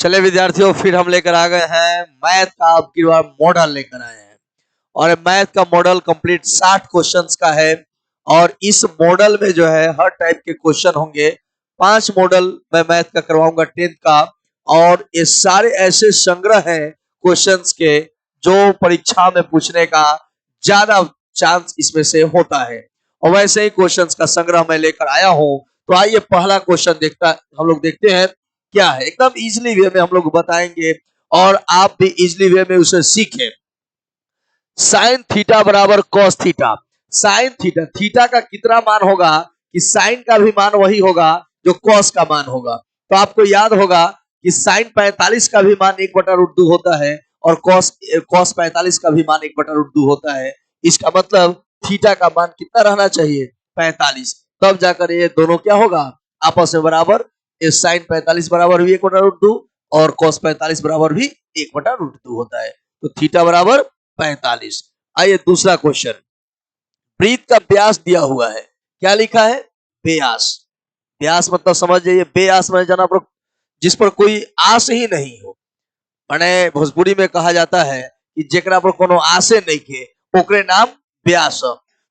चले विद्यार्थियों, फिर हम लेकर आ गए हैं मैथ का अब की बार मॉडल लेकर आए हैं। और मैथ का मॉडल कंप्लीट 60 क्वेश्चंस का है। और इस मॉडल में जो है हर टाइप के क्वेश्चन होंगे। 5 मॉडल मैं मैथ का करवाऊंगा 10th का। और ये सारे ऐसे संग्रह हैं क्वेश्चंस के जो परीक्षा में पूछने का ज्यादा चांस इसमें से होता है। और वैसे ही क्वेश्चंस का संग्रह मैं लेकर आया हूं। तो आइए पहला क्वेश्चन हम लोग देखते हैं क्या है। एकदम इजीली वे में हम लोग बताएंगे और आप भी इजीली वे में उसे सीखें। साइन थीटा बराबर cos theta. Sine theta, theta का कितना मान होगा कि साइन का भी मान वही होगा जो कॉस का मान होगा। तो आपको याद होगा कि साइन 45 का भी मान 1/√2 होता है और कॉस 45 का भी मान 1/√2 होता है। इसका मतलब थीटा का मान कितना रहना चाहिए? 45। तब जाकर ये दोनों क्या होगा? आपस में बराबर। साइन 45 बराबर भी 1/√2 और कॉस 45 बराबर भी 1/√2 होता है। तो थीटा बराबर 45। आइए दूसरा क्वेश्चन। वृत्त का व्यास दिया हुआ है। क्या लिखा है? व्यास। व्यास मतलब समझ जाइए, व्यास में जाना पर जिस पर कोई आस ही नहीं हो। मैंने भोजपुरी में कहा जाता है कि जेकरा पर कोनो आसे नहीं के ओकरे नाम व्यास।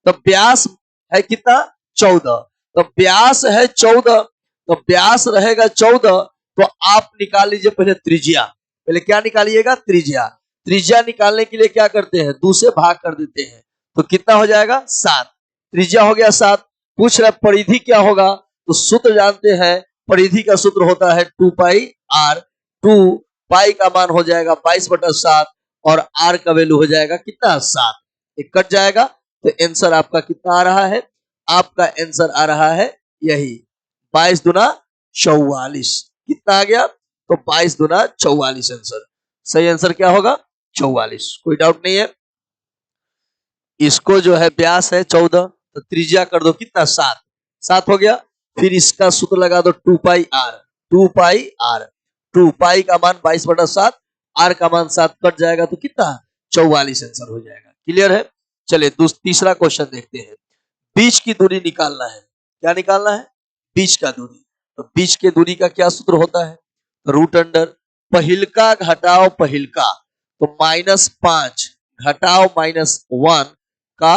तो व्यास है कितना? 14। तो व्यास है 14, तो व्यास रहेगा 14। तो आप निकाल लीजिए पहले त्रिज्या। पहले क्या निकालिएगा? त्रिज्या। त्रिज्या निकालने के लिए क्या करते हैं? 2 से भाग कर देते हैं। तो कितना हो जाएगा? 7। त्रिज्या हो गया 7। पूछ रहे परिधि क्या होगा? तो सूत्र जानते हैं, परिधि का सूत्र होता है 2 पाई r। 2 पाई का मान हो जाएगा 22/7 और r का वैल्यू हो जाएगा कितना? 7। ये कट जाएगा तो आंसर आपका कितना आ रहा है? आपका आंसर आ रहा है यही 22 दूना 44। कितना आ गया? तो 22 दूना 44 आंसर। सही आंसर क्या होगा? 44। कोई डाउट नहीं है। इसको जो है व्यास है 14, तो त्रिज्या कर दो कितना? 7। 7 हो गया। फिर इसका सूत्र लगा दो 2 पाई r। 2 पाई r, 2 पाई का मान 22/7, r का मान 7, कट जाएगा तो कितना? 44 आंसर हो जाएगा। क्लियर है? चलिए तीसरा क्वेश्चन देखते हैं। बीच की दूरी निकालना है। क्या निकालना है? बीच का दूरी। तो बीच के दूरी का क्या सूत्र होता है? रूट अंडर पहिलका घटाओ पहिलका, तो -5 घटाओ -1 का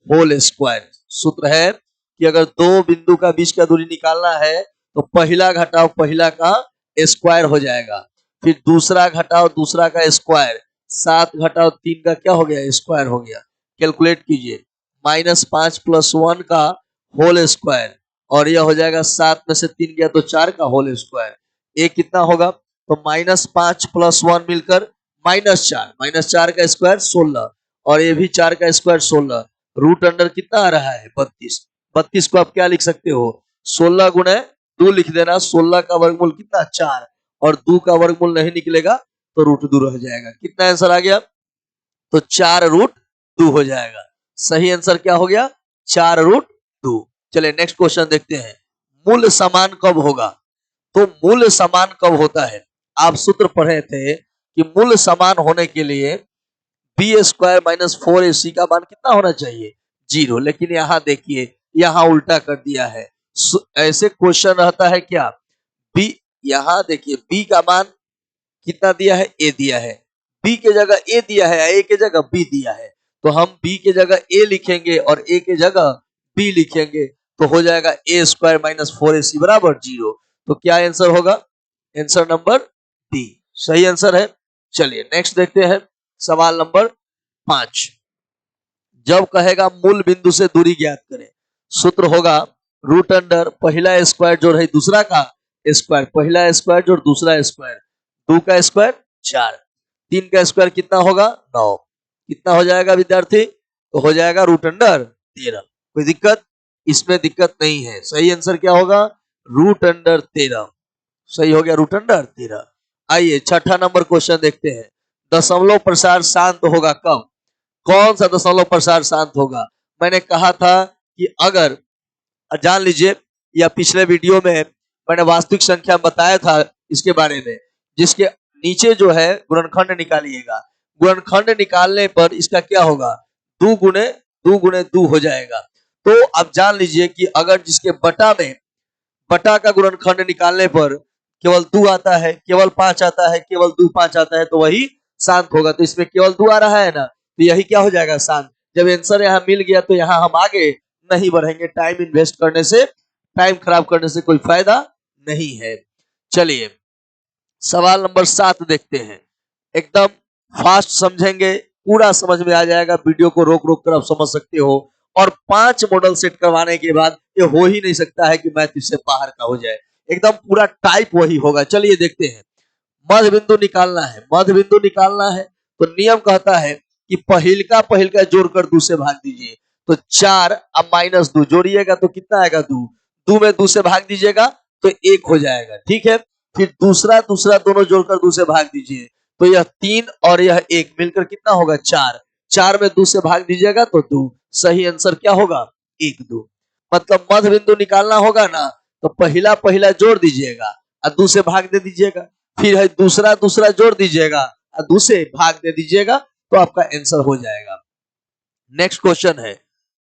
होल स्क्वायर। सूत्र है कि अगर दो बिंदु का बीच का दूरी निकालना है तो पहला घटाओ पहला का स्क्वायर हो जाएगा, फिर दूसरा घटाओ दूसरा का स्क्वायर, 7 घटाओ 3 का क्या हो गया? स्क्वायर हो गया। कैलकुलेट कीजिए, -5 + 1 का होल स्क्वायर और यह हो जाएगा 7 में से 3 गया तो 4 का होल स्क्वायर। ये कितना होगा? तो -5 + 1 मिलकर -4, -4 का स्क्वायर 16 और ये भी 4 का स्क्वायर 16। रूट अंडर कितना आ रहा है? 32। 32 को आप क्या लिख सकते हो? 16 गुणे 2 लिख देना। 16 का वर्गमूल कितना? 4 और 2 का वर्गमूल नहीं निकलेगा तो √2 रह जाएगा। कितना आंसर आ गया? तो 4√2 हो जाएगा। सही आंसर क्या हो गया? 4√2। चलिए नेक्स्ट क्वेश्चन देखते हैं। मूल समान कब होगा? तो मूल समान कब होता है? आप सूत्र पढ़े थे कि मूल समान होने के लिए b² - 4ac का मान कितना होना चाहिए? 0। लेकिन यहां देखिए, यहां उल्टा कर दिया है। ऐसे क्वेश्चन रहता है क्या? b, यहां देखिए b का मान कितना दिया है? a दिया है। b के जगह a दिया है, a के जगह b दिया है। तो हम b के जगह a लिखेंगे और a के जगह b लिखेंगे तो हो जाएगा a² - 4ac बराबर 0। तो क्या आंसर होगा? आंसर नंबर डी सही आंसर है। चलिए नेक्स्ट देखते हैं सवाल नंबर 5। जब कहेगा मूल बिंदु से दूरी ज्ञात करें, सूत्र होगा रूट अंडर पहला स्क्वायर जोड़ है दूसरा का स्क्वायर, पहला स्क्वायर जोड़ दूसरा स्क्वायर, 2 का स्क्वायर 4, 3 का स्क्वायर कितना होगा? 9। कितना हो जाएगा विद्यार्थी? तो हो जाएगा रूट अंडर 13। कोई दिक्कत? इसमें दिक्कत नहीं है। सही आंसर क्या होगा? Root under 13। सही हो गया, रूट अंडर 13। आइए छठा नंबर क्वेश्चन देखते हैं। दशमलव प्रसार शांत होगा कब? कौन सा दशमलव प्रसार शांत होगा? मैंने कहा था कि अगर जान लीजिए, या पिछले वीडियो में मैंने वास्तविक संख्या बताया था इसके बारे में, जिसके नीचे जो है गुणनखंड निकालिएगा। गुणनखंड निकालने पर इसका क्या होगा? 2 गुणे 2 हो जाएगा। तो अब जान लीजिए कि अगर जिसके बटा में बटा का गुणनखंड निकालने पर केवल 2 आता है, केवल 5 आता है, केवल 2 5 आता है, तो वही शांत होगा। तो इसमें केवल 2 आ रहा है ना, तो यही क्या हो जाएगा, शांत। जब आंसर यहाँ मिल गया तो यहाँ हम आगे नहीं बढ़ेंगे, टाइम इन्वेस्ट करने से, टाइम खराब करने से कोई फायदा नहीं है। चलिए सवाल नंबर 7 देखते हैं। एकदम फास्ट समझेंगे, पूरा समझ में आ जाएगा, वीडियो को रोक रोक कर आप समझ सकते हो। और 5 मॉडल सेट करवाने के बाद ये हो ही नहीं सकता है कि मैथ इससे बाहर का हो जाए, एकदम पूरा टाइप वही होगा। चलिए देखते हैं। मध्य बिंदु निकालना है, मध्य बिंदु निकालना है तो नियम कहता है कि पहिलका जोड़कर 2 से भाग दीजिए। तो 4 अब -2 जोड़िएगा तो कितना आएगा, 2। 2 में 2 से भाग दीजिएगा तो 1 हो जाएगा, ठीक है। फिर दूसरा दोनों जोड़कर 2 से भाग दीजिए, तो यह 3 और यह 1 मिलकर कितना होगा, 4। 4 में 2 से भाग दीजिएगा तो 2। सही आंसर क्या होगा, 1 2। मतलब मध्य बिंदु निकालना होगा ना, तो पहला जोड़ दीजिएगा और 2 से भाग दे दीजिएगा, फिर है दूसरा जोड़ दीजिएगा और 2 से भाग दे दीजिएगा, तो आपका आंसर हो जाएगा। नेक्स्ट क्वेश्चन है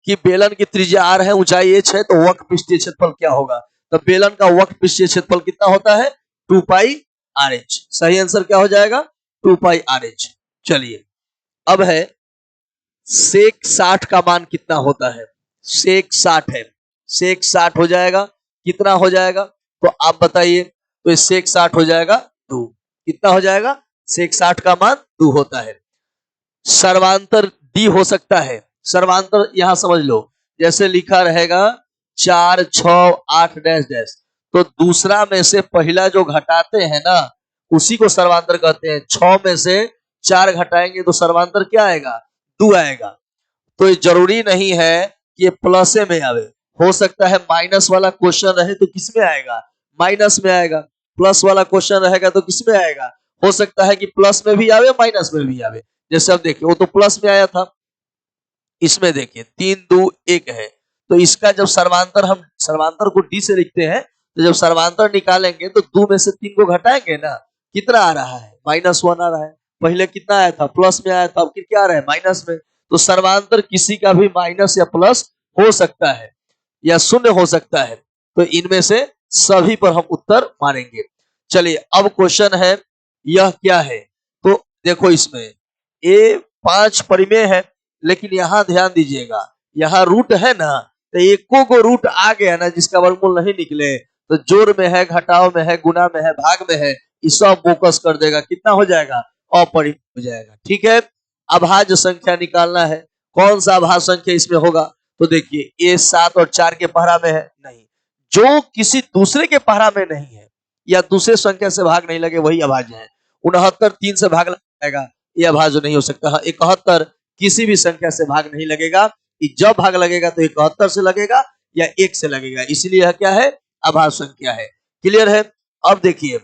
कि बेलन की त्रिज्या r है, ऊंचाई h है, तो वक्र पृष्ठीय क्षेत्रफल क्या होगा। तो बेलन का वक्र पृष्ठीय क्षेत्रफल कितना होता है, 2 पाई RH। सही आंसर क्या हो जाएगा, 2 पाई RH। चलिए अब है सेक 60 का मान कितना होता है। सेक 60 है, सेक 60 हो जाएगा, कितना हो जाएगा, तो आप बताइए। तो सेक 60 हो जाएगा 2। कितना हो जाएगा, सेक 60 का मान 2 होता है। सर्वांतर डी हो सकता है, सर्वांतर यहां समझ लो, जैसे लिखा रहेगा 4 6 8 डैश डैश, तो दूसरा में से पहला जो घटाते हैं ना, उसी को सर्वांतर कहते हैं। 6 में से 4 घटाएंगे तो सर्वांतर क्या आएगा, 2 आएगा। तो ये जरूरी नहीं है कि ये प्लस में आवे, हो सकता है माइनस वाला क्वेश्चन रहे तो किसमें आएगा, माइनस में आएगा। प्लस वाला क्वेश्चन रहेगा तो किसमें आएगा, हो सकता है कि प्लस में भी आवे, माइनस में भी आवे। जैसे अब देखिए, वो तो प्लस में आया था, इसमें देखिए 3 2 1 है, तो इसका जब सर्वांतर, हम सर्वांतर को डी से लिखते हैं, तो जब सर्वांतर निकालेंगे तो 2 में से 3 को घटाएंगे ना, कितना आ रहा है, -1 आ रहा है। पहले कितना आया था, प्लस में आया था, अब क्या आ रहा है, माइनस में। तो सर्वांतर किसी का भी माइनस या प्लस हो सकता है या शून्य हो सकता है, तो इनमें से सभी पर हम उत्तर मानेंगे। चलिए अब क्वेश्चन है, यह क्या है, तो देखो इसमें ए 5 परिमेय है, लेकिन यहां ध्यान दीजिएगा, यहां रूट है ना, तो एको को रूट आ गया ना जिसका वर्गमूल नहीं निकले, तो जोड़ में है, घटाव में है, गुना में है, भाग में है, ये सब फोकस कर देगा, कितना हो जाएगा, अपरिमेय हो जाएगा। ठीक है, अभाज्य संख्या निकालना है, कौन सा अभाज्य संख्या इसमें होगा। तो देखिए ए 7 और 4 के पहरा में है, नहीं, जो किसी दूसरे के पहरा में नहीं है या दूसरे संख्या से भाग नहीं लगे वही अभाज्य है। 69 3 से भाग लगेगा, यह अभाज्य नहीं हो सकता। हाँ, 71 किसी भी संख्या से भाग नहीं लगेगा, जब भाग लगेगा तो 71 से लगेगा या 1 से लगेगा, इसलिए यह क्या है, अभाज्य संख्या है। क्लियर है। अब देखिए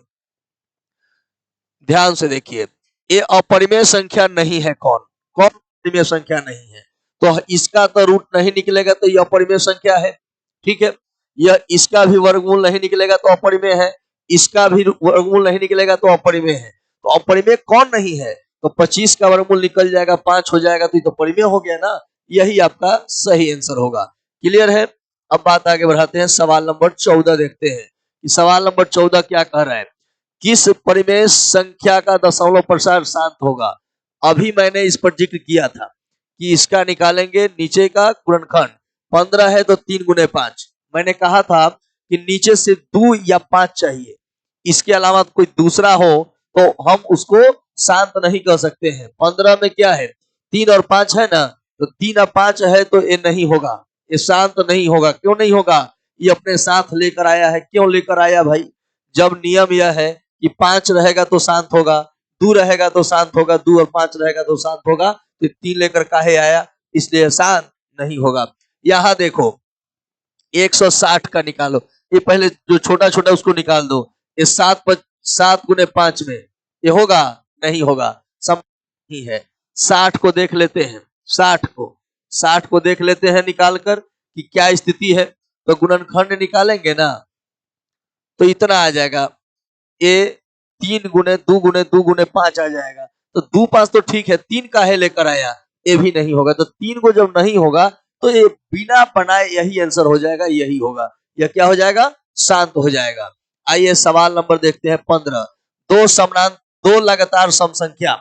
ध्यान से देखिए, ये अपरिमेय संख्या नहीं है, कौन कौन अपरिमेय संख्या नहीं है, तो इसका तो रूट नहीं निकलेगा तो यह अपरिमेय संख्या है। ठीक है, यह इसका भी वर्गमूल नहीं निकलेगा तो अपरिमेय है, इसका भी वर्गमूल नहीं निकलेगा तो अपरिमेय है। तो अपरिमेय कौन नहीं है, तो 25 का वर्गमूल निकल जाएगा, 5 हो जाएगा, तो ये तो परिमेय हो गया ना, यही आपका सही आंसर होगा। क्लियर है। अब बात आगे बढ़ाते हैं, सवाल नंबर 14 देखते हैं कि सवाल नंबर 14 क्या कह रहा है, किस परिमेय संख्या का दशमलव प्रसार शांत होगा। अभी मैंने इस पर जिक्र किया था कि इसका निकालेंगे नीचे का गुणनखंड, 15 है तो 3 गुने 5। मैंने कहा था कि नीचे से 2 या 5 चाहिए, इसके अलावा कोई दूसरा हो तो हम उसको शांत नहीं कर सकते हैं। 15 में क्या है, 3 और 5 है ना, तो 3 और 5 है तो ये नहीं होगा, ये शांत नहीं होगा। क्यों नहीं होगा, ये अपने साथ लेकर आया है। क्यों लेकर आया भाई, जब नियम यह है कि 5 रहेगा तो शांत होगा, 2 रहेगा तो शांत होगा, 2 और 5 रहेगा तो शांत होगा, तो 3 लेकर काहे आया, इसलिए शांत नहीं होगा। यहां देखो 160 का निकालो, ये पहले जो छोटा छोटा उसको निकाल दो, ये 7 गुने 5 में ये होगा, नहीं होगा, संभव नहीं है। 60 को देख लेते हैं, 60 को देख लेते हैं निकाल कर कि क्या स्थिति है। तो गुणनखंड निकालेंगे ना, तो इतना आ जाएगा, ये 3 गुने 2 गुने 2 गुने 5 आ जाएगा। तो 2 5 तो ठीक है, 3 काहे लेकर आया, ये भी नहीं होगा। तो 3 को जब नहीं होगा तो ये बिना बनाए यही आंसर हो जाएगा, यही होगा, यह क्या हो जाएगा, शांत हो जाएगा। आइए सवाल नंबर देखते हैं 15। दो लगातार सम संख्या।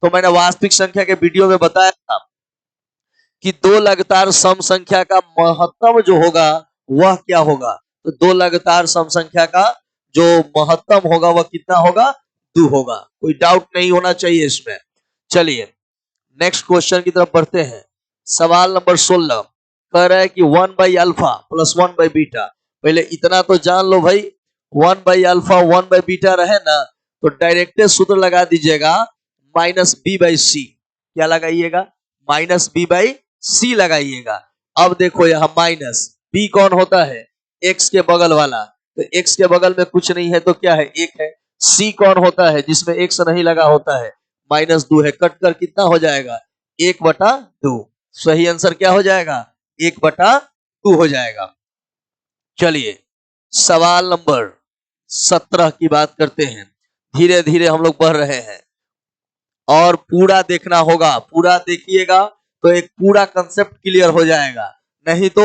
तो मैंने वास्तविक संख्या के वीडियो में बताया था कि दो लगातार सम संख्या का महत्तम जो होगा वह क्या होगा। तो दो लगातार सम संख्या का जो महत्तम होगा वह कितना होगा, 2 होगा। कोई डाउट नहीं होना चाहिए इसमें। चलिए नेक्स्ट क्वेश्चन की तरफ बढ़ते हैं। सवाल नंबर 16 कह रहा है कि 1 by alpha plus 1 by beta. पहले इतना तो जान लो भाई, 1 बाई अल्फा 1 बाई बीटा रहे ना तो डायरेक्ट सूत्र लगा दीजिएगा माइनस बी बाई सी। क्या लगाइएगा, माइनस बी बाई सी लगाइएगा। अब देखो यहाँ माइनस बी कौन होता है, एक्स के बगल वाला, तो एक्स के बगल में कुछ नहीं है तो क्या है, एक है। सी कौन होता है, जिसमें एक्स नहीं लगा होता है, -2 है। कट कर कितना हो जाएगा, 1/2। सही आंसर क्या हो जाएगा, 1/2 हो जाएगा। चलिए सवाल नंबर 17 की बात करते हैं। धीरे धीरे हम लोग बढ़ रहे हैं और पूरा देखना होगा। पूरा देखिएगा तो एक पूरा कंसेप्ट क्लियर हो जाएगा, नहीं तो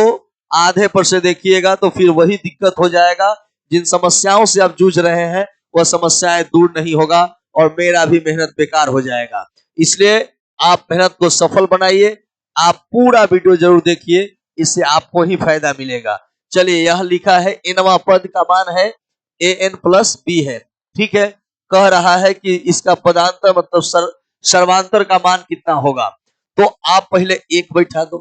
आधे पर से देखिएगा तो फिर वही दिक्कत हो जाएगा। जिन समस्याओं से आप जूझ रहे हैं वह समस्याएं दूर नहीं होगा और मेरा भी मेहनत बेकार हो जाएगा। इसलिए आप मेहनत को सफल बनाइए, आप पूरा वीडियो जरूर देखिए, इससे आपको ही फायदा मिलेगा। चलिए यह लिखा है nवां पद का मान है an प्लस बी है। ठीक है, कह रहा है कि इसका पदांतर मतलब सर्वांतर का मान कितना होगा। तो आप पहले एक बैठा दो,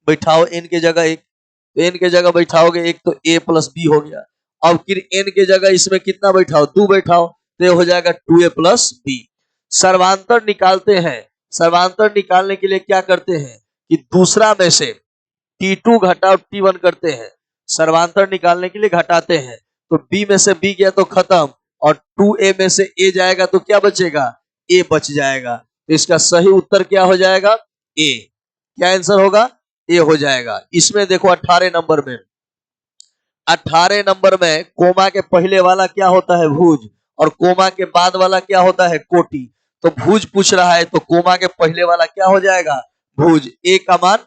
बैठाओ n के जगह एक, तो n के जगह बैठाओगे एक तो a प्लस बी हो गया। अब फिर n के जगह इसमें कितना बैठाओ, 2 बैठाओ, तो ये हो जाएगा 2a प्लस बी। सर्वांतर निकालते हैं। सर्वांतर निकालने के लिए क्या करते हैं कि दूसरा में से T2 घटाओ T1 करते हैं। सर्वांतर निकालने के लिए घटाते हैं, तो b में से b गया तो खत्म, और 2a में से a जाएगा तो क्या बचेगा, a बच जाएगा। तो इसका सही उत्तर क्या हो जाएगा, a। क्या आंसर होगा, a हो जाएगा। इसमें देखो 18 नंबर में, 18 नंबर में कोमा के पहले वाला क्या होता है, भुज, और कोमा के बाद वाला क्या होता है, कोटि। तो भुज पूछ रहा है तो कोमा के पहले वाला क्या हो जाएगा, भुज। a का मान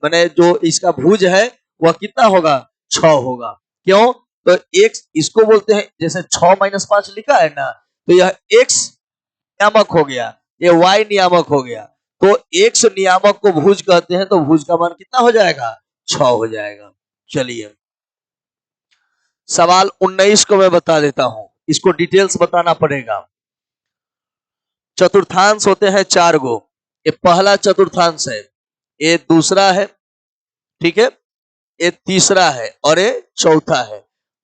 माने जो इसका भुज है वह कितना होगा, 6 होगा। क्यों, तो x इसको बोलते हैं, जैसे 6 - 5 लिखा है ना, तो यह x नियामक हो गया, ये y नियामक हो गया। तो x नियामक को भुज कहते हैं, तो भुज का मान कितना हो जाएगा, 6 हो जाएगा। चलिए सवाल 19 को मैं बता देता हूं, इसको डिटेल्स बताना पड़ेगा। चतुर्थांश होते हैं 4 गो। ये पहला चतुर्थांश है, ये दूसरा है, ठीक है, ये तीसरा है और ये चौथा है।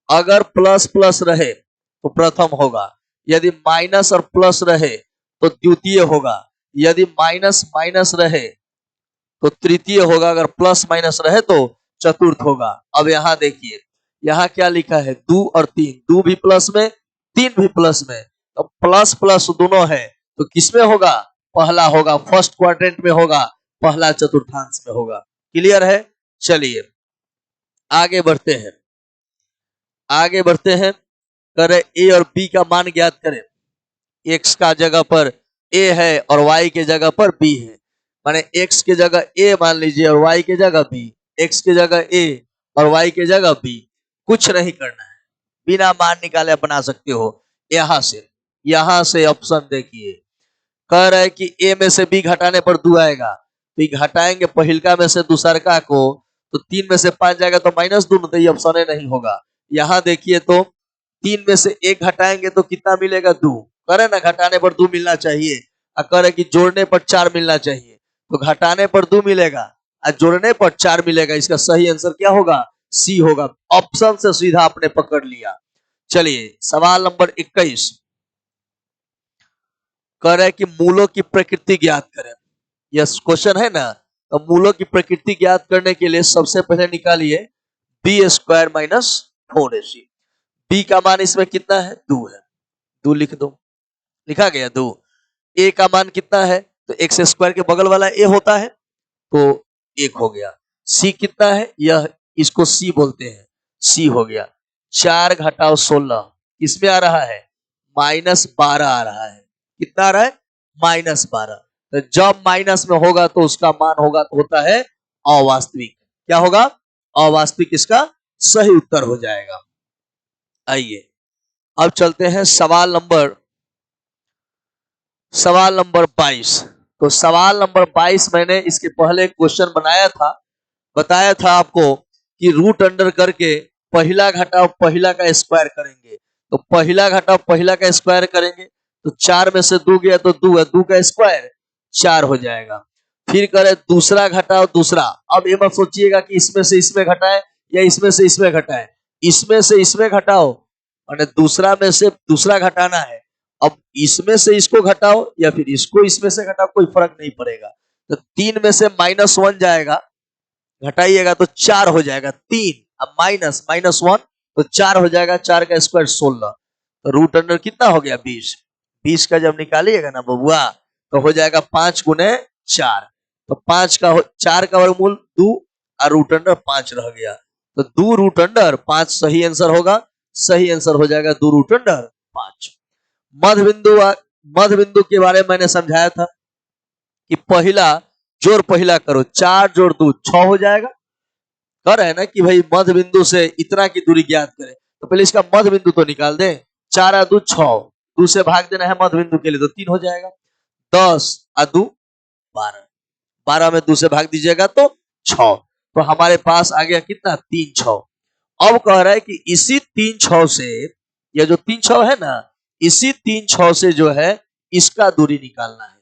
अगर प्लस प्लस रहे तो प्रथम होगा, यदि माइनस और प्लस रहे तो द्वितीय होगा, यदि माइनस माइनस रहे तो तृतीय होगा, अगर प्लस माइनस रहे तो चतुर्थ होगा। अब यहां देखिए, यहां क्या लिखा है, 2 और 3, 2 भी प्लस में 3 भी प्लस में, तो प्लस प्लस दोनों है तो किसमें होगा, पहला होगा, फर्स्ट क्वाड्रेंट में होगा, पहला चतुर्थांश में होगा। क्लियर है। चलिए आगे बढ़ते हैं, आगे बढ़ते हैं। करें ए और बी का मान ज्ञात करें। एक्स का जगह पर ए है और वाई के जगह पर बी है, माने एक्स के जगह ए मान लीजिए और वाई के जगह बी, एक्स के जगह ए और वाई के जगह बी। कुछ नहीं करना है, बिना मान निकाले बना सकते हो। यहां से ऑप्शन देखिए, कह रहा है कि ए में से बी घटाने पर 2 आएगा, तो घटाएंगे पहिलका में से दूसरका को, तो 3 में से 5 जाएगा तो -2, तो ये ऑप्शन नहीं होगा। यहां देखिए तो 3 में से 1 घटाएंगे तो कितना मिलेगा, 2। करे ना, घटाने पर 2 मिलना चाहिए, और करे कि जोड़ने पर 4 मिलना चाहिए, तो घटाने पर 2 मिलेगा और जोड़ने पर 4 मिलेगा। इसका सही आंसर क्या होगा, सी होगा। ऑप्शन से सीधा आपने पकड़ लिया। चलिए सवाल नंबर 21 कह रहा है कि मूलों की प्रकृति ज्ञात करें। यह क्वेश्चन है ना, तो मूलों की प्रकृति ज्ञात करने के लिए सबसे पहले निकालिए b² - 4ac। b का मान इसमें कितना है, 2 है, 2 लिख दो, लिखा गया 2। a का मान कितना है, तो x² के बगल वाला a होता है तो 1 हो गया। c कितना है, यह इसको c बोलते हैं, c हो गया। 4 घटाओ 16 इसमें आ रहा है -12 आ रहा है। कितना आ रहा है, -12। तो जब माइनस में होगा तो उसका मान होगा तो होता है अवास्तविक। क्या होगा, अवास्तविक, इसका सही उत्तर हो जाएगा। आइए अब चलते हैं सवाल नंबर 22। तो सवाल नंबर 22 मैंने इसके पहले क्वेश्चन बनाया था, बताया था आपको कि रूट अंडर करके पहला घटाव पहला का स्क्वायर करेंगे। तो पहला घटाव पहला का स्क्वायर करेंगे तो 4 में से 2 गया तो 2 है, 2 का स्क्वायर 4 हो जाएगा। फिर करें दूसरा घटाव दूसरा। अब ये मत सोचिएगा कि इसमें से इसमें घटाए या इसमें से इसमें घटाए, इसमें से इसमें घटाओ और दूसरा में से दूसरा घटाना है। अब इसमें से इसको घटाओ या फिर इसको इसमें से घटाओ, कोई फर्क नहीं पड़ेगा। तो 3 में से -1 जाएगा, घटाइएगा तो 4 हो जाएगा 3। अब -1 तो 4 हो जाएगा, 4 का स्क्वायर 16। तो रूट अंडर कितना हो गया 20। 20 का जब निकालिएगा ना बबुआ तो हो जाएगा 5 गुने 4। तो 4 का वर्गमूल 2 और रूट अंडर 5 रह गया। तो 2 रूट अंडर 5 सही आंसर होगा। सही आंसर हो जाएगा 2 रूट अंडर 5। मध्य बिंदु के बारे में मैंने समझाया था कि पहला जोड़ पहला करो, 4 जोड़ 2 6 हो जाएगा। कह रहे हैं ना कि भाई मध्य बिंदु से इतना की दूरी ज्ञात करें, तो पहले इसका मध्य बिंदु तो निकाल दें। 4 और 2 6, 2 से भाग देना है मध्य बिंदु के लिए तो 3 हो जाएगा। 10 और 2 12, 12 में 2 से भाग दीजिएगा तो 6। तो हमारे पास आ गया कितना 3 6। अब कह रहा है कि इसी 3 6 से, यह जो 3 6 है ना, इसी 3 6 से जो है इसका दूरी निकालना है।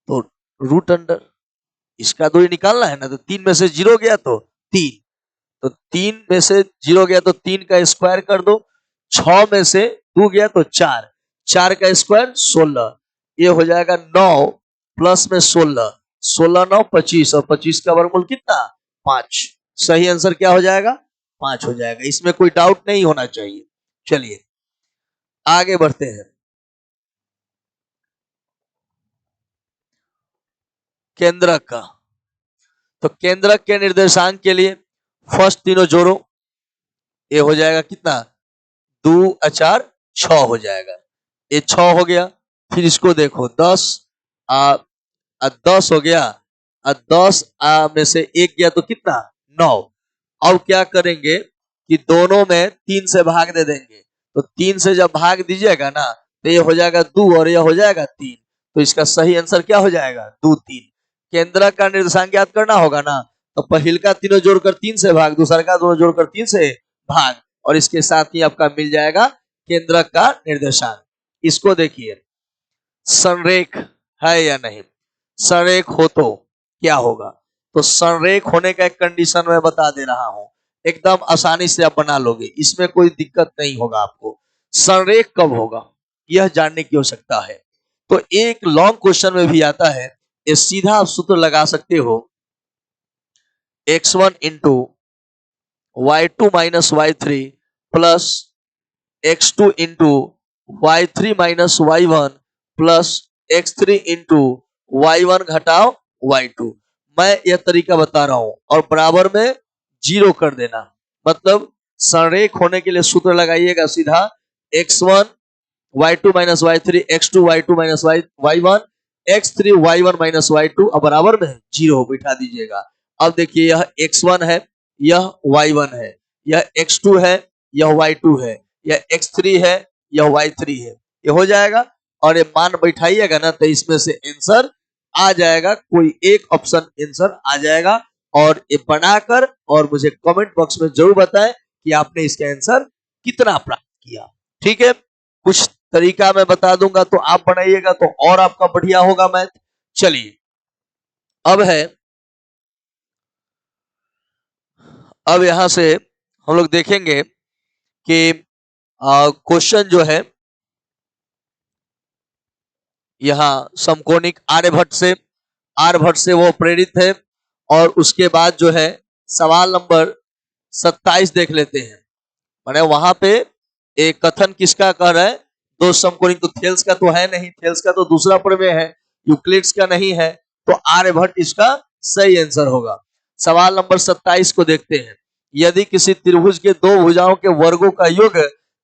तो रूट अंडर इसका दूरी निकालना है ना, तो 3 में से 0 गया तो 3, तो 3 में से 0 गया तो 3 का स्क्वायर कर दो। 6 में से 2 गया तो 4, 4 का स्क्वायर 16। ये हो जाएगा 9 प्लस में 16, 16 9 25 और 25 का वर्गमूल कितना 5। सही आंसर क्या हो जाएगा 5 हो जाएगा। इसमें कोई डाउट नहीं होना चाहिए। चलिए आगे बढ़ते हैं। केंद्रक का, तो केंद्रक के निर्देशांक के लिए फर्स्ट तीनों जोड़ो। ये हो जाएगा कितना 2 और 4 6 हो जाएगा। ये 6 हो गया। फिर इसको देखो 10 10 हो गया और 10 में से 1 गया तो कितना 9। अब क्या करेंगे कि दोनों में 3 से भाग दे देंगे। तो 3 से जब भाग दीजिएगा ना तो ये हो जाएगा 2 और ये हो जाएगा 3। तो इसका सही आंसर क्या हो जाएगा 2 3। केंद्रक का निर्देशांक याद करना होगा ना, तो पहल का तीनों जोड़कर 3 से भाग, दूसरा का दोनों जोड़कर 3 से भाग और इसके साथ ही आपका मिल जाएगा केंद्रक का निर्देशांक। इसको देखिए संरेख है या नहीं, संरेख हो तो क्या होगा। तो संरेख होने का एक कंडीशन मैं बता दे रहा हूं, एकदम आसानी से आप बना लोगे, इसमें कोई दिक्कत नहीं होगा आपको। संरेख कब होगा यह जानने की आवश्यकता है। तो एक लॉन्ग क्वेश्चन में भी आता है, ये सीधा आप सूत्र लगा सकते हो, x1 into y2 minus y3 plus x2 into y3 minus y1 plus x3 into y1 घटाओ y2। मैं यह तरीका बता रहा हूं और बराबर में 0 कर देना। मतलब संरेख होने के लिए सूत्र लगाइएगा सीधा x1 y2 minus y3 x2 y2 minus y1 x3 y1 minus y2 और बराबर में 0 बिठा दीजिएगा। अब देखिए यह x1 है, यह y1 है, यह x2 है, यह y2 है, यह x3 है, यह y3 है। ये हो जाएगा और ये मान बैठाइएगा ना तो इसमें से आंसर आ जाएगा, कोई एक ऑप्शन आंसर आ जाएगा। और ये बनाकर और मुझे कमेंट बॉक्स में जरूर बताएं कि आपने इसका आंसर कितना प्राप्त किया। ठीक है, कुछ तरीका मैं बता दूंगा तो आप बनाइएगा तो और आपका बढ़िया होगा मैथ। चलिए अब यहां से हम लोग देखेंगे कि क्वेश्चन जो है यहां समकोणिक आर्यभट्ट से वो प्रेरित है। और उसके बाद जो है सवाल नंबर 27 देख लेते हैं। माने वहां पे एक कथन किसका कर रहा है, दो समकोणिक। तो थेल्स का तो है नहीं, थेल्स का तो दूसरा प्रमेय है, यूक्लिड्स का नहीं है, तो आर्यभट्ट इसका सही आंसर होगा। सवाल नंबर 27 को देखते हैं। यदि किसी त्रिभुज के दो भुजाओं के वर्गों का योग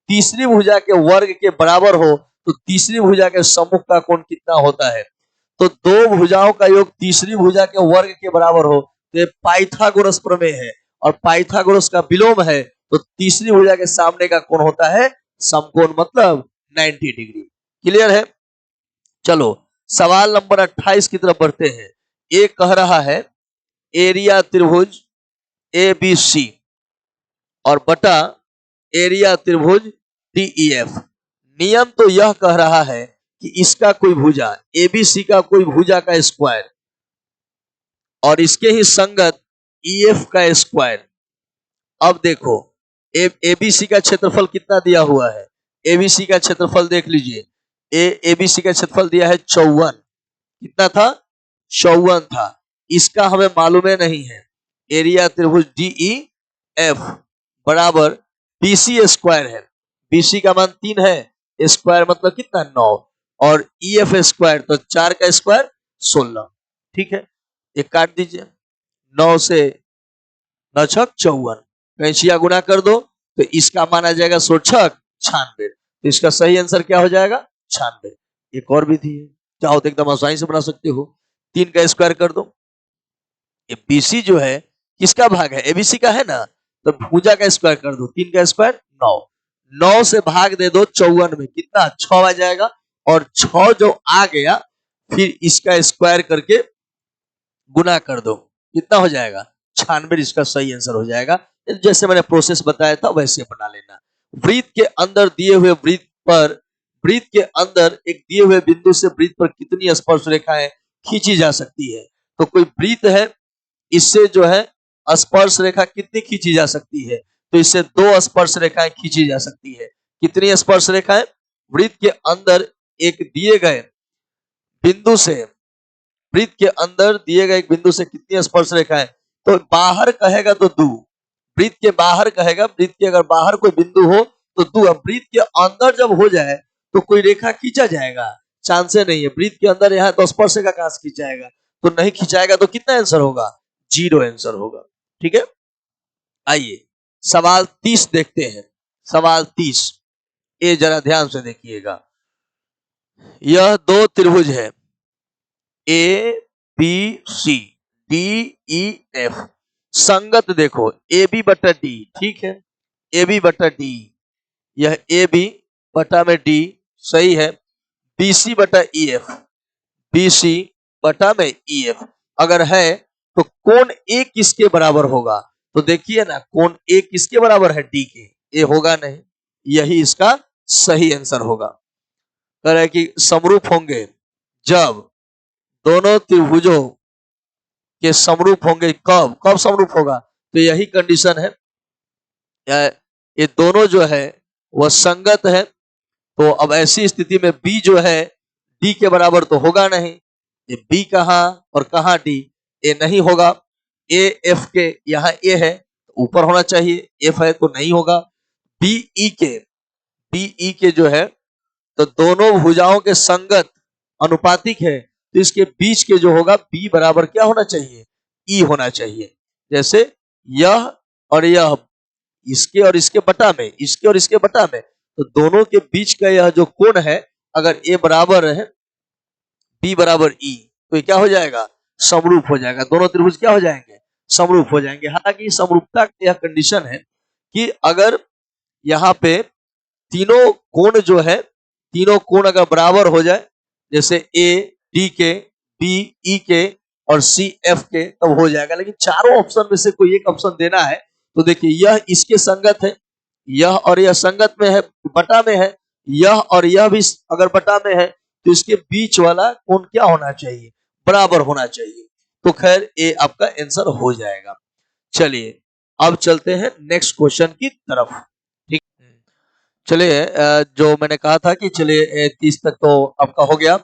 तीसरी भुजा के वर्ग के बराबर हो तो तीसरी भुजा के सम्मुख का कोण कितना होता है। तो दो भुजाओं का योग तीसरी भुजा के वर्ग के बराबर हो तो ये पाइथागोरस प्रमेय है और पाइथागोरस का विलोम है। तो तीसरी भुजा के सामने का कोण होता है समकोण मतलब 90 डिग्री। क्लियर है? चलो सवाल नंबर 28 की तरफ बढ़ते हैं। ए कह रहा है एरिया त्रिभुज ABC और बटा एरिया त्रिभुज DEF। नियम तो यह कह रहा है कि इसका कोई भुजा ABC का कोई भुजा का स्क्वायर और इसके ही संगत EF का स्क्वायर। अब देखो ABC का क्षेत्रफल कितना दिया हुआ है? ABC का क्षेत्रफल देख लीजिए। ABC का क्षेत्रफल दिया है 54। कितना था? 54 था। इसका हमें मालूम नहीं है। एरिया त्रिभुज DEF बराबर BC स्क्वायर है। BC का मान 3 है, स्क्वायर मतलब कितना? 9 और EF स्क्वायर तो 4 का स्क्वायर 16। ठीक है, ये काट दीजिए। 9 से 9 छक 54, कैंचिया गुना कर दो तो इसका माना जाएगा 100 छक 96। तो इसका सही आंसर क्या हो जाएगा? 96। एक और विधि है, चाहो तो एकदम आसानी से बना सकते हो। 3 का स्क्वायर कर दो। ये BC जो है किसका भाग है? ABC का है ना, तो भुजा का स्क्वायर कर दो। 3 का स्क्वायर 9। 9 से भाग दे दो 54 में, कितना? 6 आ जाएगा। और 6 जो आ गया फिर इसका स्क्वायर करके गुना कर दो, कितना हो जाएगा? 96। इसका सही आंसर हो जाएगा। जैसे मैंने प्रोसेस बताया था वैसे बना लेना। वृत्त के अंदर दिए हुए वृत्त के अंदर एक दिए हुए बिंदु से वृत्त पर कितनी स्पर्श रेखाएं खींची जा सकती है? तो कोई वृत्त है, इससे जो है स्पर्श रेखा कितनी खींची जा सकती है? तो इससे 2 स्पर्श रेखाएं खींची जा सकती है। कितनी स्पर्श रेखाएं? वृत्त के अंदर एक दिए गए बिंदु से वृत्त के अंदर दिए गए एक बिंदु से कितनी स्पर्श रेखाएं? तो बाहर कहेगा तो 2, वृत्त के बाहर कहेगा। वृत्त के अगर बाहर कोई बिंदु हो तो 2। अब वृत्त के अंदर जब हो जाए तो कोई रेखा खींचा जाएगा? चांस नहीं है। वृत्त के अंदर यहाँ तो स्पर्श रेखा कहां से खींचाएगा? तो नहीं खींचाएगा। तो कितना आंसर होगा? 0 आंसर होगा। ठीक है, आइए सवाल 30 देखते हैं। सवाल 30 ये जरा ध्यान से देखिएगा। यह 2 त्रिभुज है ABCDEF। संगत देखो AB बटा D। ठीक है, AB बटा D, यह AB बटा में D सही है। BC बटा EF, BC बटा में EF अगर है तो कोण A किसके बराबर होगा? तो देखिए ना, कोण A किसके बराबर है? D के। ये होगा नहीं, यही इसका सही आंसर होगा। कह रहा है कि समरूप होंगे जब दोनों त्रिभुजों के समरूप होंगे। कब कब समरूप होगा? तो यही कंडीशन है, ये दोनों जो है वह संगत है। तो अब ऐसी स्थिति में B जो है D के बराबर तो होगा नहीं। ये B कहां और कहां D? ये नहीं होगा। A F के यहाँ A है तो ऊपर होना चाहिए, F है तो नहीं होगा। BE के जो है तो दोनों भुजाओं के संगत अनुपातिक है, तो इसके बीच के जो होगा B बराबर क्या होना चाहिए? E होना चाहिए। जैसे यह और यह, इसके और इसके बटा में, इसके और इसके बटा में, तो दोनों के बीच का यह जो कोण है अगर A बराबर है B बराबर E तो ये क्या हो जाएगा? समरूप हो जाएगा। दोनों त्रिभुज क्या हो जाएंगे? समरूप हो जाएंगे। हालांकि समरूपता की यह कंडीशन है कि अगर यहाँ पे तीनों कोण जो है, तीनों कोण अगर बराबर हो जाए, जैसे A D के, B E के और C F के, तब हो जाएगा। लेकिन चारों ऑप्शन में से कोई एक ऑप्शन देना है तो देखिए यह इसके संगत है, यह और यह संगत में है, बटा में है, यह और यह भी अगर बटा में है तो इसके बीच वाला कोण क्या होना चाहिए? बराबर होना चाहिए। तो खैर ये आपका आंसर हो जाएगा। चलिए अब चलते हैं नेक्स्ट क्वेश्चन की तरफ। ठीक, चलिए जो मैंने कहा था कि चलिए 30 तक तो आपका हो गया।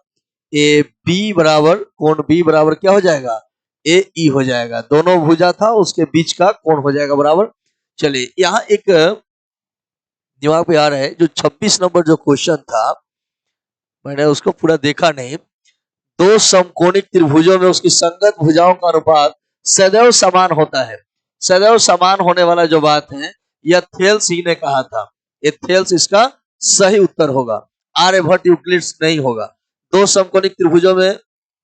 ए बी बराबर, कोण बी बराबर क्या हो जाएगा? ए ई हो जाएगा। दोनों भुजा था उसके बीच का कोण हो जाएगा बराबर। चलिए यहाँ एक दिमाग पे आ रहा है, जो 26 नंबर जो क्वेश्चन था मैंने उसको पूरा देखा नहीं। 2 समकोणिक त्रिभुजों में उसकी संगत भुजाओं का अनुपात सदैव समान होता है। सदैव समान होने वाला जो बात है यह थेल्स ही ने कहा था। ये थेल्स इसका सही उत्तर होगा, आर्यभट्ट यूक्लिड्स नहीं होगा। 2 समकोणिक त्रिभुजों में,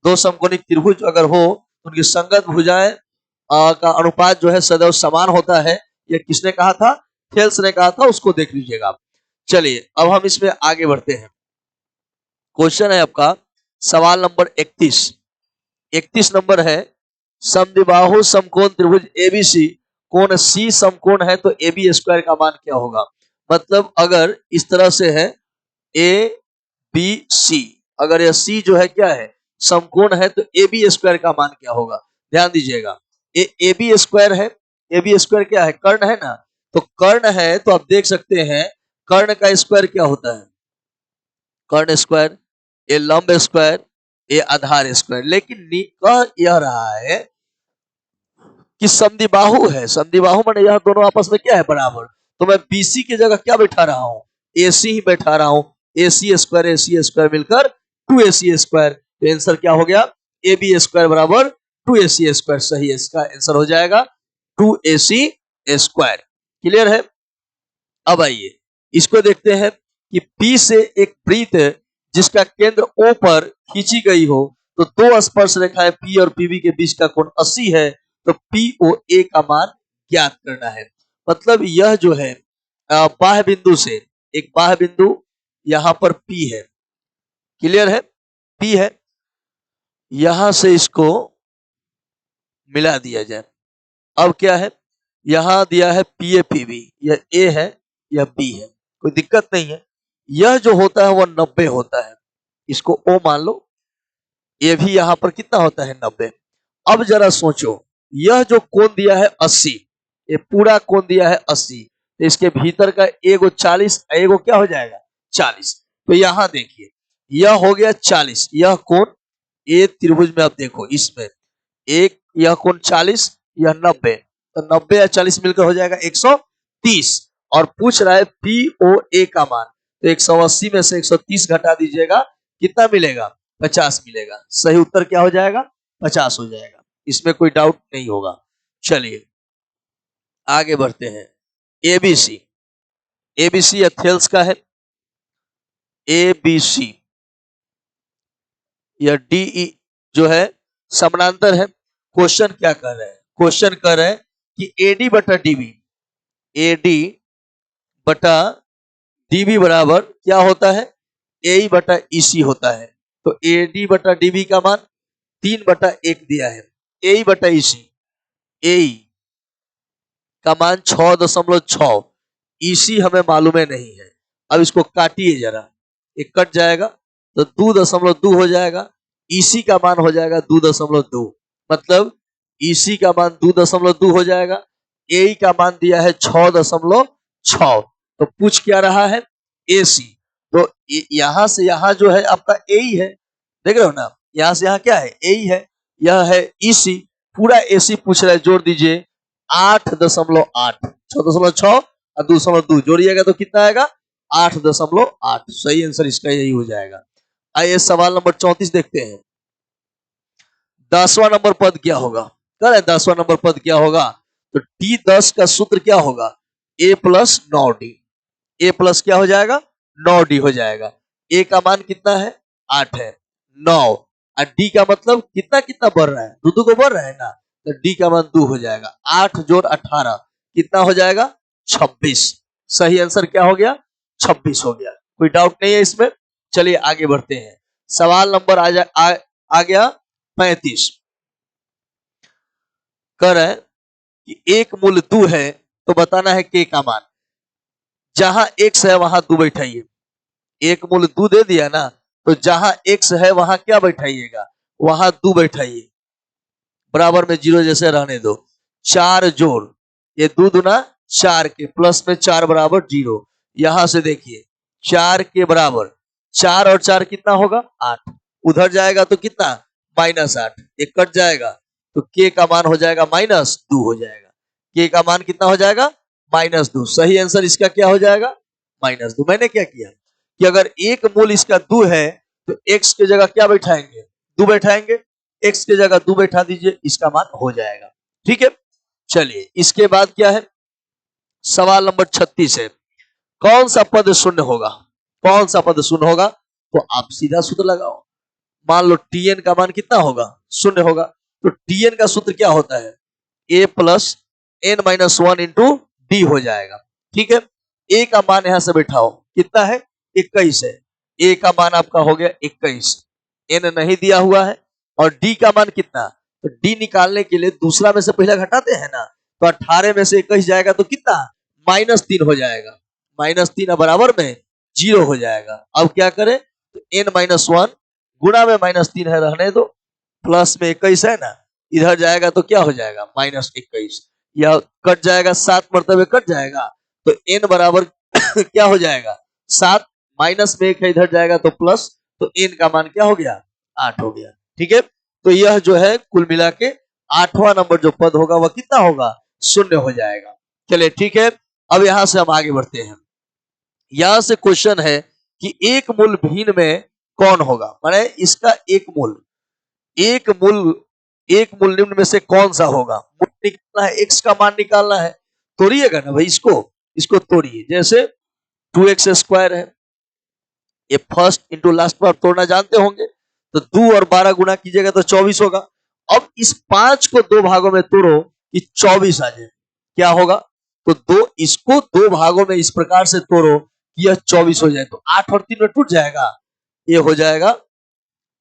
2 समकोणिक त्रिभुज अगर हो उनकी संगत भुजाएं का अनुपात जो है सदैव समान होता है। यह किसने कहा था? थेल्स ने कहा था। उसको देख लीजिएगा। चलिए अब हम इसमें आगे बढ़ते हैं। क्वेश्चन है आपका सवाल नंबर 31। 31 नंबर है, समद्विबाहु समकोण त्रिभुज एबीसी कोण सी समकोण है तो AB स्क्वायर का मान क्या होगा। मतलब अगर इस तरह से है ए बी सी, अगर यह सी जो है क्या है समकोण है तो AB स्क्वायर का मान क्या होगा। ध्यान दीजिएगा, AB स्क्वायर है, AB स्क्वायर क्या है कर्ण है ना, तो कर्ण है तो आप देख सकते हैं कर्ण का स्क्वायर क्या होता है, कर्ण स्क्वायर, ये लंब स्क्वायर, ये आधार स्क्वायर। लेकिन कह यह रहा है कि समद्विबाहु है, समद्विबाहु माने यह दोनों आपस में क्या है बराबर, तो मैं BC की जगह क्या बैठा रहा हूं, AC ही बैठा रहा हूं। AC स्क्वायर मिलकर 2AC स्क्वायर, तो आंसर क्या हो गया AB स्क्वायर बराबर 2AC स्क्वायर। सही है, इसका आंसर हो जाएगा 2AC स्क्वायर। क्लियर है। अब आइए इसको देखते हैं कि P से एक वृत्त जिसका केंद्र O पर खींची गई हो तो दो स्पर्श रेखाएं P और PB के बीच का कोण 80 है, तो POA का मान ज्ञात करना है। मतलब यह जो है बाह्य बिंदु से एक बाह्य बिंदु यहां पर P है, क्लियर है, P है, यहां से इसको मिला दिया जाए। अब क्या है, यहां दिया है PAPB, यह A है यह B है, कोई दिक्कत नहीं है। यह जो होता है वह 90 होता है, इसको O मान लो, ये भी यहां पर कितना होता है 90। अब जरा सोचो, यह जो कोण दिया है 80, ये पूरा कोण दिया है 80, तो इसके भीतर का एगो 40, एगो क्या हो जाएगा 40। तो यहां देखिए यह हो गया 40, यह कोण ए त्रिभुज में आप देखो इसमें एक यह कोण 40 यह 90, तो 90 या 40 मिलकर हो जाएगा 130। और पूछ रहा है POA का मान, तो 180 में से 130 घटा दीजिएगा कितना मिलेगा 50 मिलेगा। सही उत्तर क्या हो जाएगा 50 हो जाएगा, इसमें कोई डाउट नहीं होगा। चलिए आगे बढ़ते हैं। ABC, ABC एथेल्स का है, ABC या DE जो है समानांतर है। क्वेश्चन क्या कर रहे हैं, क्वेश्चन कर रहे हैं कि AD बटा DB, AD बटा DB बराबर क्या होता है AE बटा EC होता है। तो AD बटा DB का मान 3/1 दिया है, AE बटा EC, AE का मान 6.6, EC हमें मालूम है नहीं है। अब इसको काटिए जरा, एक कट जाएगा तो 2.2 हो जाएगा, EC का मान हो जाएगा 2.2, मतलब EC का मान 2.2 हो जाएगा, AE का मान दिया है 6.6। तो पूछ क्या रहा है AC, तो यहां से यहां जो है आपका AE है, देख रहे हो ना, यहां से यहां क्या है AE है, यह है EC, पूरा AC पूछ रहा है, जोड़ दीजिए 8.8, 6.6 और 2.2 जोड़िएगा तो कितना आएगा 8.8। सही आंसर इसका यही हो जाएगा। आइए सवाल नंबर 34 देखते हैं। 10वां नंबर पद क्या होगा, कह रहे 10वां नंबर पद क्या होगा, तो T10 का सूत्र क्या होगा A plus 9D, A plus क्या हो जाएगा 9D हो जाएगा। A का मान कितना है 8 है, 9 और D का मतलब कितना कितना बढ़ रहा है, दो को बढ़ रहा है ना, तो D का मान 2 हो जाएगा। 8 जोड़ 18 कितना हो जाएगा 26। सही आंसर क्या हो गया 26 हो गया, कोई डाउट नहीं है इसमें। चलिए आगे बढ़ते हैं। सवाल नंबर आ गया 35। कह रहा है कि एक मूल 2 है तो बताना है K का मान। जहां x है वहां 2 बैठाइए, एक मूल 2 दे दिया ना, तो जहां x है वहां क्या बैठाइएगा वहां 2 बैठाइए, बराबर में 0 जैसे रहने दो। 4 जोड़ ये 2 दूना 4 के प्लस में 4 बराबर 0, यहां से देखिए 4 के बराबर 4 और 4 कितना होगा 8, उधर जाएगा तो कितना -8, ये कट जाएगा तो K का मान हो जाएगा -2 हो जाएगा। K का मान कितना हो जाएगा -2। सही आंसर इसका क्या हो जाएगा -2। मैंने क्या किया कि अगर एक मूल इसका 2 है तो x की जगह क्या बैठाएंगे 2 बैठाएंगे, x की जगह 2 बैठा दीजिए, इसका मान हो जाएगा। ठीक है, चलिए इसके बाद क्या है, सवाल नंबर 36 है। कौन सा पद शून्य होगा, कौन सा पद शून्य होगा, तो आप सीधा सूत्र लगाओ। मान लो Tn का मान कितना होगा शून्य होगा, तो Tn का सूत्र क्या होता है A plus n-1 into D हो जाएगा। ठीक है, A का मान यहां से बैठाओ, कितना है 21 है। ए का मान आपका हो गया 21, एन नहीं दिया हुआ है। और डी का मान कितना, तो डी निकालने के लिए दूसरा में से पहला घटाते हैं ना, तो 18 में से 21 जाएगा तो कितना -3 हो जाएगा। -3 बराबर में 0 हो जाएगा। अब क्या करें, तो n-1 गुणा में -3 है, रहने दो, प्लस में 21 है ना, इधर जाएगा तो क्या हो जाएगा -21, यह कट जाएगा, 7 मरतबे कट जाएगा, तो n बराबर क्या हो जाएगा 7, माइनस में 1 है, इधर जाएगा तो प्लस, तो n का मान क्या हो गया 8 हो गया। ठीक है, तो यह जो है कुल मिला के 8वां नंबर जो पद होगा वह कितना होगा, 0 हो जाएगा। चलिए ठीक है, अब यहां से हम आगे बढ़ते हैं। यहां से क्वेश्चन है कि एक मूल भिन्न में कौन होगा, माने इसका एक मूल निम्न में से कौन सा होगा, मूल निकालना है, x का मान निकालना है। तोड़िएगा ना भाई, इसको तोड़िए। जैसे 2x स्क्वायर है, ये फर्स्ट इंटू लास्ट बार तोड़ना जानते होंगे, तो 2 और 12 गुना कीजिएगा तो 24 होगा। अब इस 5 को 2 भागों में तोड़ो कि 24 आ जाए, क्या होगा, तो इसको 2 भागों में इस प्रकार से तोड़ो कि यह 24 हो जाए, तो 8 और 3 में टूट जाएगा, ये हो जाएगा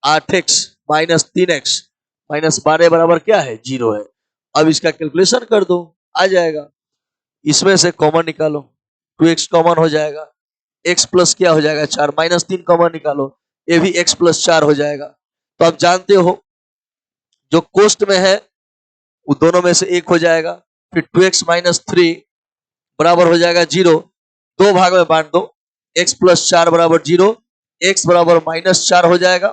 8x माइनस 3x माइनस 12 बराबर क्या है 0 है। अब इसका कैलकुलेशन कर दो, आ जाएगा। इसमें से कॉमन निकालो, 2x कॉमन हो जाएगा, x प्लस क्या हो जाएगा 4, -3 कॉमन निकालो, ये भी x प्लस 4 हो जाएगा। तो आप जानते हो जो कोष्ट में है वो दोनों में से एक हो जाएगा, फिर 2x माइनस 3 बराबर हो जाएगा 0, 2 भाग में बांट दो, x प्लस 4 बराबर 0, x बराबर -4 हो जाएगा,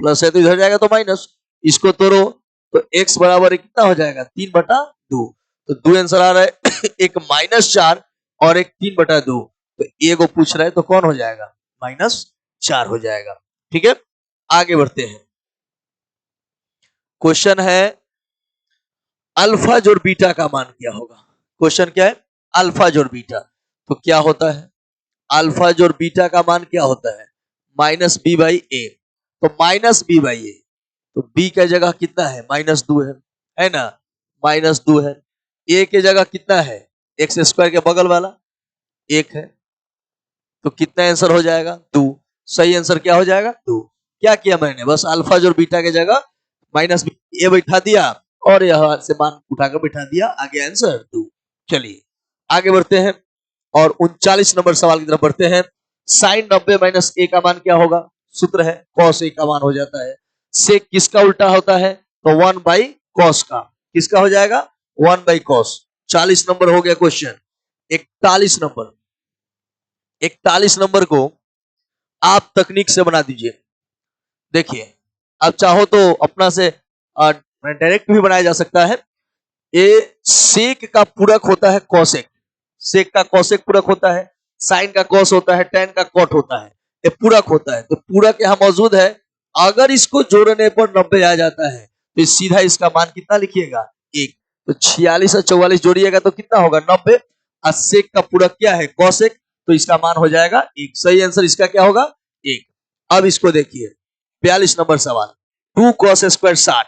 प्लस है तो इधर जाएगा तो माइनस, इसको तोड़ो तो x बराबर कितना हो जाएगा 3/2, तो 2 आंसर आ रहा है एक -4 और एक 3/2, तो ए को पूछ रहा है तो कौन हो जाएगा -4 हो जाएगा। ठीक है, आगे बढ़ते हैं। क्वेश्चन है अल्फा जोड़ बीटा का मान क्या होगा। क्वेश्चन क्या है, अल्फा जोड़ बीटा, तो क्या होता है अल्फा जोड़ बीटा का मान क्या होता है -b/a, तो -b/a, तो b की जगह कितना है -2 है ना, -2 है। a की जगह कितना है एक्स स्क्वायर के बगल वाला 1 है, तो कितना आंसर हो जाएगा 2, सही आंसर क्या हो जाएगा 2। क्या किया मैंने, बस अल्फा जोड़ बीटा की जगह -a बैठा दिया और यहां से मान उठाकर बैठा दिया, आगे आंसर 2। चलिए आगे बढ़ते हैं और 39 नंबर सवाल की तरफ बढ़ते हैं। साइन 90 माइनस a का मान क्या होगा, सूत्र है cos a का मान हो जाता है। सेक किसका उल्टा होता है, तो 1/cos का, किसका हो जाएगा 1/cos। 40 नंबर हो गया क्वेश्चन। 41 नंबर को आप तकनीक से बना दीजिए। देखिए आप चाहो तो अपना से डायरेक्ट भी बनाया जा सकता है। ये सेक का पूरक होता है कोसेक, सेक का कोसेक पूरक होता है, साइन का कोस होता है, टेन का कॉट होता है, ये पूरक होता है। तो पूरक यहाँ मौजूद है, अगर इसको जोड़ने पर 90 आ जाता है तो सीधा इसका मान कितना लिखिएगा 1, तो 46 और 44 जोड़िएगा तो कितना होगा 90, और सेक का पूरक क्या है कोसेक, तो इसका मान हो जाएगा 1, सही आंसर इसका क्या होगा 1। अब इसको देखिए 42 नंबर सवाल, 2 cos स्क्वायर 60,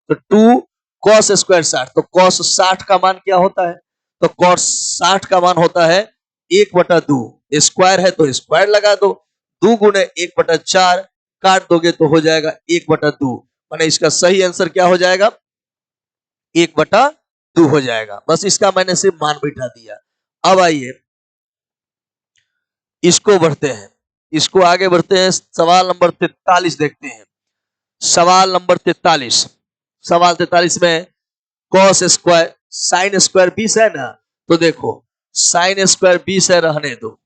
तो 2 cos स्क्वायर 60, तो cos 60 का मान क्या होता है, तो cos 60 का मान होता है 1/2, स्क्वायर है तो स्क्वायर लगा दो, 2 गुणे 1/4 काट दोगे तो हो जाएगा 1/2, माने इसका सही आंसर क्या हो जाएगा 1/2 हो जाएगा। बस इसका मैंने सिर्फ मान बैठा दिया। अब आइए इसको बढ़ते हैं, इसको आगे बढ़ते हैं, सवाल नंबर 43 देखते हैं। सवाल नंबर 43, सवाल 43 में cos स्क्वायर साइन स्क्वायर 20 है ना, तो देखो साइन स्क्वायर 20 है, रहने दो,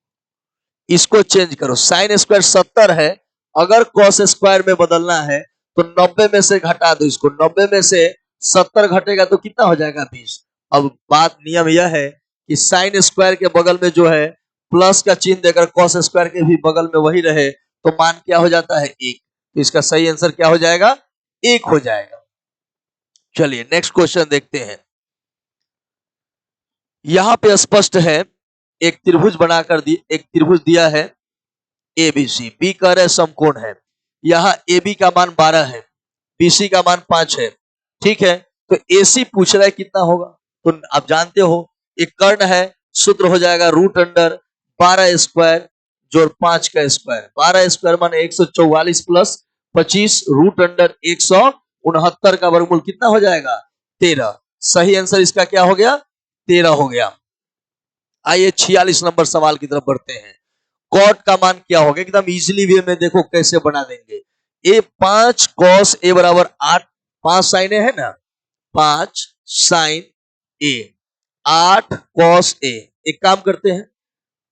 इसको चेंज करो, साइन स्क्वायर 70 है, अगर cos स्क्वायर में बदलना है तो 90 में से घटा दो, इसको 90 में से 70 घटेगा तो कितना हो जाएगा 20। अब बात नियम यह है कि साइन स्क्वायर के बगल में जो है प्लस का चिन्ह देकर cos स्क्वायर के भी बगल में वही रहे तो मान क्या हो जाता है 1, तो इसका सही आंसर क्या हो जाएगा 1 हो जाएगा। चलिए नेक्स्ट क्वेश्चन देखते हैं। यहां पे स्पष्ट है, एक त्रिभुज बनाकर एक त्रिभुज दिया है एबीसी, बी कह रहे समकोण है, यहाँ ए बी का मान 12 है, बीसी का मान 5 है, ठीक है, तो एसी पूछ रहा है कितना होगा, तो आप जानते हो एक कर्ण है, सूत्र हो जाएगा √12 स्क्वायर जोड़ 5 का स्क्वायर, 12 स्क्वायर माने 144 प्लस 25 रूट अंडर 169 का वर्गमूल कितना हो जाएगा 13। सही आंसर इसका क्या हो गया 13 हो गया। आइए 46 नंबर सवाल की तरफ बढ़ते हैं। कॉट का मान क्या होगा, एकदम इजीली वे में देखो कैसे बना देंगे। ए 5 कॉस ए बराबर 8, 5 साइन ए है ना, 5 साइन ए 8 कॉस ए। एक काम करते हैं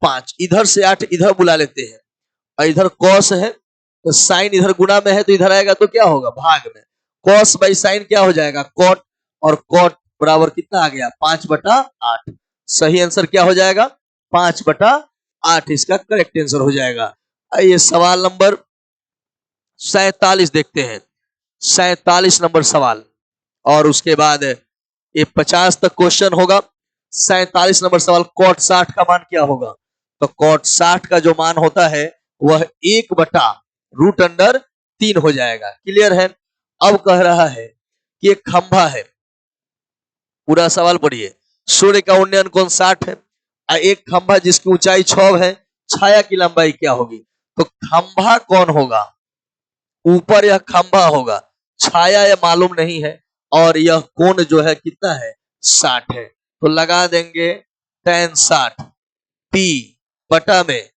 5 इधर से 8 इधर बुला लेते हैं और इधर कॉस है तो साइन इधर गुणा में है तो इधर आएगा तो क्या होगा भाग में। कॉस बाई साइन क्या हो जाएगा कॉट, और कॉट बराबर कितना आ गया 5/8। सही आंसर क्या हो जाएगा 5/8, इसका करेक्ट आंसर हो जाएगा। आइए सवाल नंबर 47 देखते हैं। 47 नंबर सवाल और उसके बाद ये 50 तक क्वेश्चन होगा। 47 नंबर सवाल कॉट 60 का मान क्या होगा, तो कॉट 60 का जो मान होता है वह 1/√3 हो जाएगा। क्लियर है। अब कह रहा है कि एक खंभा है, पूरा सवाल पढ़िए। सूर्य का उन्नयन कोण 60 है, एक खंभा जिसकी ऊंचाई 6 है, छाया की लंबाई क्या होगी। तो खंभा कौन होगा, ऊपर यह खंभा होगा, छाया यह मालूम नहीं है, और यह कोण जो है कितना है 60 है। तो लगा देंगे tan 60 P बटा में,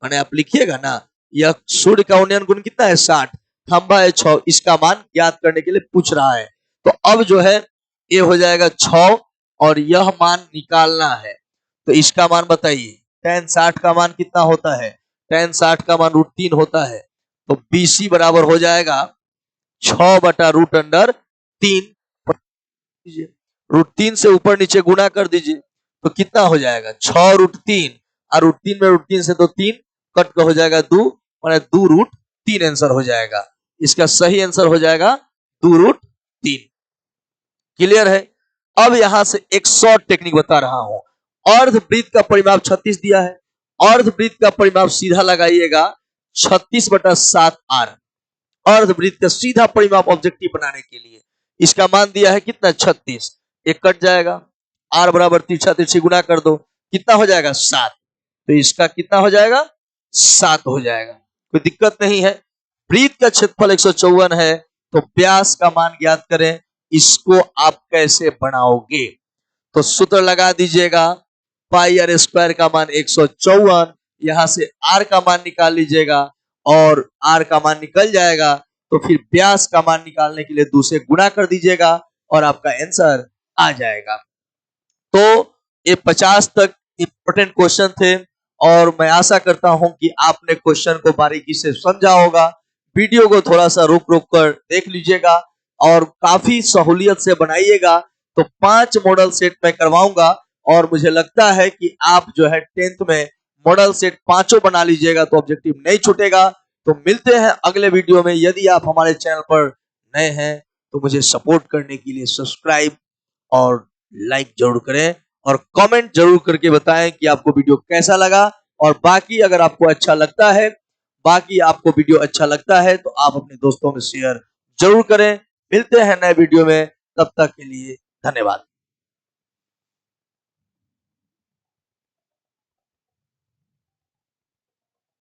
मैंने आप लिखिएगा ना, यह सूर्य का उन्नयन कोण कितना है 60, खंभा है 6, इसका मान ज्ञात करने के लिए पूछ रहा है। तो अब जो है ये हो जाएगा 6 और यह मान निकालना है। तो इसका मान बताइए, tan 60 का मान कितना होता है, tan 60 का मान √3 होता है। तो BC बराबर हो जाएगा 6/√3, √3 से ऊपर नीचे गुणा कर दीजिए तो कितना हो जाएगा 6√3, और √3 में √3 से तो 3 कट का हो जाएगा 2, और 2√3 आंसर हो जाएगा। इसका सही आंसर हो जाएगा 2√3। क्लियर है। अब यहां से एक शॉर्ट टेक्निक बता रहा हूं। अर्धवृत्त का परिमाप 36 दिया है, अर्धवृत्त का परिमाप सीधा लगाइएगा 36/7R। अर्धवृत्त का सीधा परिमाप ऑब्जेक्टिव बनाने के लिए इसका मान दिया है कितना 36, एक कट जाएगा, R बराबर तिरछा तिरछी गुना कर दो, कितना हो जाएगा 7। तो इसका कितना हो जाएगा 7 हो जाएगा, कोई दिक्कत नहीं है। वृत्त का क्षेत्रफल 154 है, तो व्यास का मान ज्ञात करें। इसको आप कैसे बनाओगे, तो सूत्र लगा दीजिएगा, पाई आर स्क्वायर का मान 154, यहां से R का मान निकाल लीजिएगा, और R का मान निकल जाएगा तो फिर व्यास का मान निकालने के लिए 2 से गुणा कर दीजिएगा और आपका आंसर आ जाएगा। तो ये 50 तक इंपॉर्टेंट क्वेश्चन थे, और मैं आशा करता हूं कि आपने क्वेश्चन को बारीकी से समझा होगा। वीडियो को थोड़ा सा रुक रुक कर देख लीजिएगा और काफी सहूलियत से बनाइएगा। तो 5 मॉडल सेट मैं करवाऊंगा, और मुझे लगता है कि आप जो है 10th में मॉडल सेट 5 बना लीजिएगा तो ऑब्जेक्टिव नहीं छूटेगा। तो मिलते हैं अगले वीडियो में। यदि आप हमारे चैनल पर नए हैं तो मुझे सपोर्ट करने के लिए सब्सक्राइब और लाइक जरूर करें, और कमेंट जरूर करके बताएं कि आपको वीडियो कैसा लगा। और बाकी अगर आपको अच्छा लगता है, बाकी आपको वीडियो अच्छा लगता है तो आप अपने दोस्तों में शेयर जरूर करें। मिलते हैं नए वीडियो में, तब तक के लिए धन्यवाद।